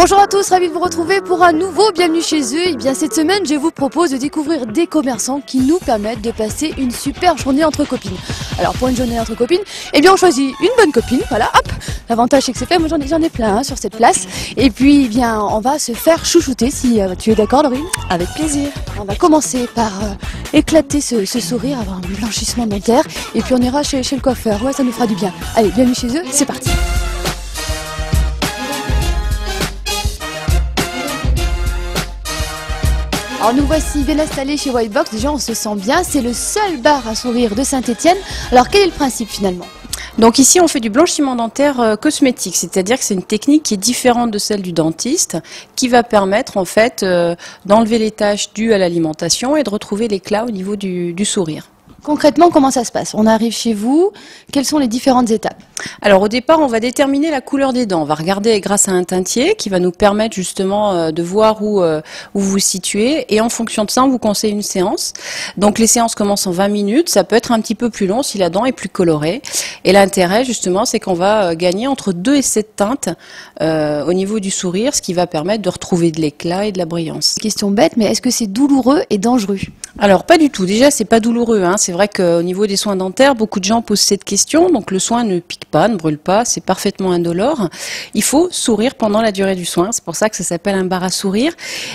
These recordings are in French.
Bonjour à tous, ravi de vous retrouver pour un nouveau Bienvenue chez eux. Et bien cette semaine, je vous propose de découvrir des commerçants qui nous permettent de passer une super journée entre copines. Alors pour une journée entre copines, eh bien on choisit une bonne copine, voilà, hop. L'avantage c'est que c'est fait, moi j'en ai plein sur cette place. Et puis eh bien on va se faire chouchouter si tu es d'accord Laurine. Avec plaisir. On va commencer par éclater ce sourire, avoir un blanchissement dentaire. Et puis on ira chez le coiffeur, ouais ça nous fera du bien. Allez, bienvenue chez eux, c'est parti. Alors nous voici bien installés chez Whitebox, déjà on se sent bien, c'est le seul bar à sourire de Saint-Étienne. Alors quel est le principe finalement ? Donc ici on fait du blanchiment dentaire cosmétique, c'est-à-dire que c'est une technique qui est différente de celle du dentiste, qui va permettre en fait d'enlever les taches dues à l'alimentation et de retrouver l'éclat au niveau du sourire. Concrètement, comment ça se passe ? On arrive chez vous, quelles sont les différentes étapes ? Alors au départ, on va déterminer la couleur des dents. On va regarder grâce à un teintier qui va nous permettre justement de voir où vous vous situez. Et en fonction de ça, on vous conseille une séance. Donc les séances commencent en 20 minutes. Ça peut être un petit peu plus long si la dent est plus colorée. Et l'intérêt justement, c'est qu'on va gagner entre 2 et 7 teintes au niveau du sourire, ce qui va permettre de retrouver de l'éclat et de la brillance. Question bête, mais est-ce que c'est douloureux et dangereux ? Alors pas du tout. Déjà, c'est pas douloureux. C'est vrai qu'au niveau des soins dentaires, beaucoup de gens posent cette question. Donc le soin ne pique pas, ne brûle pas, c'est parfaitement indolore. Il faut sourire pendant la durée du soin. C'est pour ça que ça s'appelle un bar à sourire.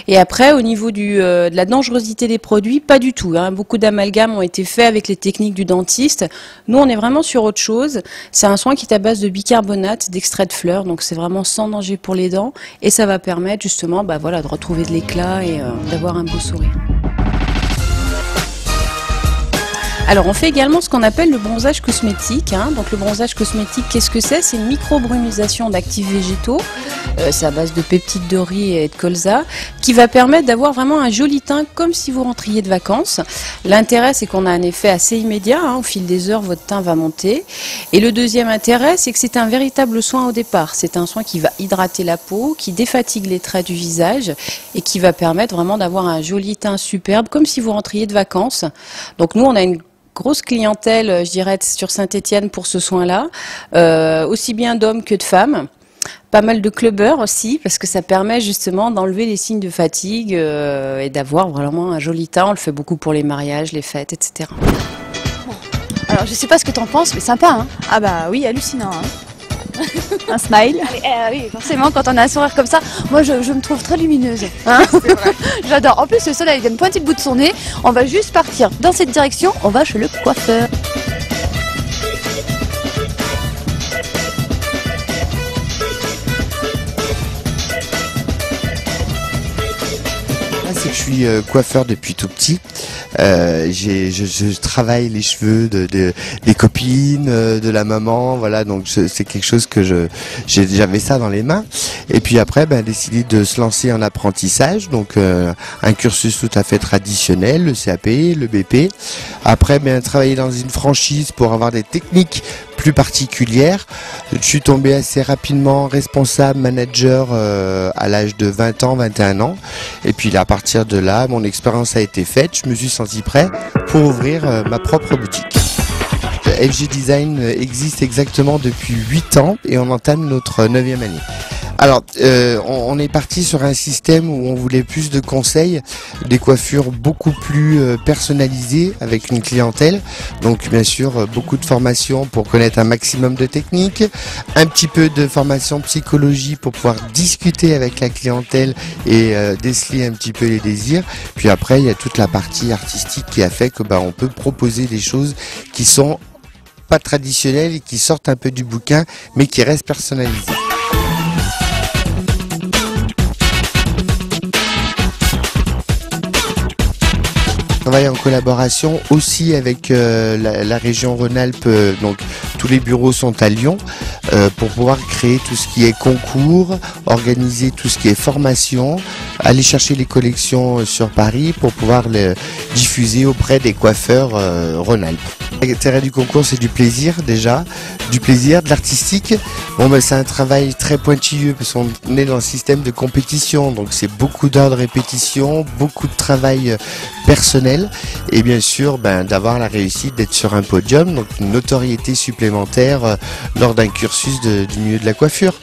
Et après, au niveau de la dangerosité des produits, pas du tout. Beaucoup d'amalgames ont été faits avec les techniques du dentiste. Nous, on est vraiment sur autre chose. C'est un soin qui est à base de bicarbonate, d'extrait de fleurs. Donc c'est vraiment sans danger pour les dents. Et ça va permettre justement de retrouver de l'éclat et d'avoir un beau sourire. Alors on fait également ce qu'on appelle le bronzage cosmétique. Donc le bronzage cosmétique, qu'est-ce que c'est ? C'est une micro-brunisation d'actifs végétaux, c'est à base de peptides de riz et de colza, qui va permettre d'avoir vraiment un joli teint comme si vous rentriez de vacances. L'intérêt c'est qu'on a un effet assez immédiat, au fil des heures votre teint va monter. Et le deuxième intérêt c'est que c'est un véritable soin au départ. C'est un soin qui va hydrater la peau, qui défatigue les traits du visage et qui va permettre vraiment d'avoir un joli teint superbe comme si vous rentriez de vacances. Donc nous on a une grosse clientèle, je dirais, sur Saint-Étienne pour ce soin-là, aussi bien d'hommes que de femmes. Pas mal de clubbers aussi, parce que ça permet justement d'enlever les signes de fatigue et d'avoir vraiment un joli teint. On le fait beaucoup pour les mariages, les fêtes, etc. Alors je sais pas ce que t'en penses, mais sympa Ah bah oui, hallucinant. Un smile. Oui, forcément, quand on a un sourire comme ça, moi je me trouve très lumineuse. C'est vrai. J'adore. En plus, le soleil vient de pointer le bout de son nez. On va juste partir dans cette direction. On va chez le coiffeur. C'est que je suis coiffeur depuis tout petit. Je travaille les cheveux des copines, de la maman, voilà. Donc c'est quelque chose que j'avais ça dans les mains. Et puis après, décidé de se lancer en apprentissage. Donc un cursus tout à fait traditionnel, le CAP, le BP. Après, travailler dans une franchise pour avoir des techniques plus particulière. Je suis tombé assez rapidement responsable, manager à l'âge de 20 ans, 21 ans. Et puis à partir de là, mon expérience a été faite. Je me suis senti prêt pour ouvrir ma propre boutique. FG Design existe exactement depuis 8 ans et on entame notre 9e année. Alors, on est parti sur un système où on voulait plus de conseils, des coiffures beaucoup plus personnalisées avec une clientèle. Donc, bien sûr, beaucoup de formations pour connaître un maximum de techniques, un petit peu de formation psychologie pour pouvoir discuter avec la clientèle et déceler un petit peu les désirs. Puis après, il y a toute la partie artistique qui a fait que on peut proposer des choses qui sont pas traditionnelles et qui sortent un peu du bouquin, mais qui restent personnalisées. On travaille en collaboration aussi avec la région Rhône-Alpes, donc tous les bureaux sont à Lyon, pour pouvoir créer tout ce qui est concours, organiser tout ce qui est formation, aller chercher les collections sur Paris pour pouvoir les diffuser auprès des coiffeurs Rhône-Alpes. L'intérêt du concours, c'est du plaisir déjà, du plaisir, de l'artistique. C'est un travail très pointilleux parce qu'on est dans le système de compétition, donc c'est beaucoup d'heures de répétition, beaucoup de travail personnel et bien sûr d'avoir la réussite d'être sur un podium, donc une notoriété supplémentaire lors d'un cursus du milieu de la coiffure.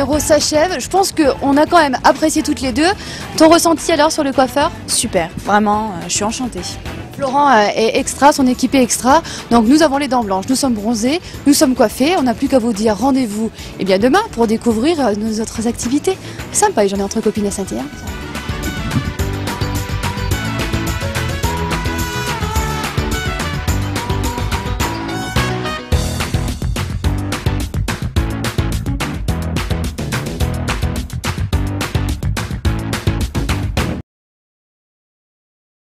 numéro s'achève. Je pense qu'on a quand même apprécié toutes les deux. Ton ressenti alors sur le coiffeur? Super, vraiment, je suis enchantée. Florent est extra, son équipe est extra. Donc nous avons les dents blanches, nous sommes bronzés, nous sommes coiffés. On n'a plus qu'à vous dire rendez-vous demain pour découvrir nos autres activités. Sympa, j'en ai entre copines à Saint-Étienne.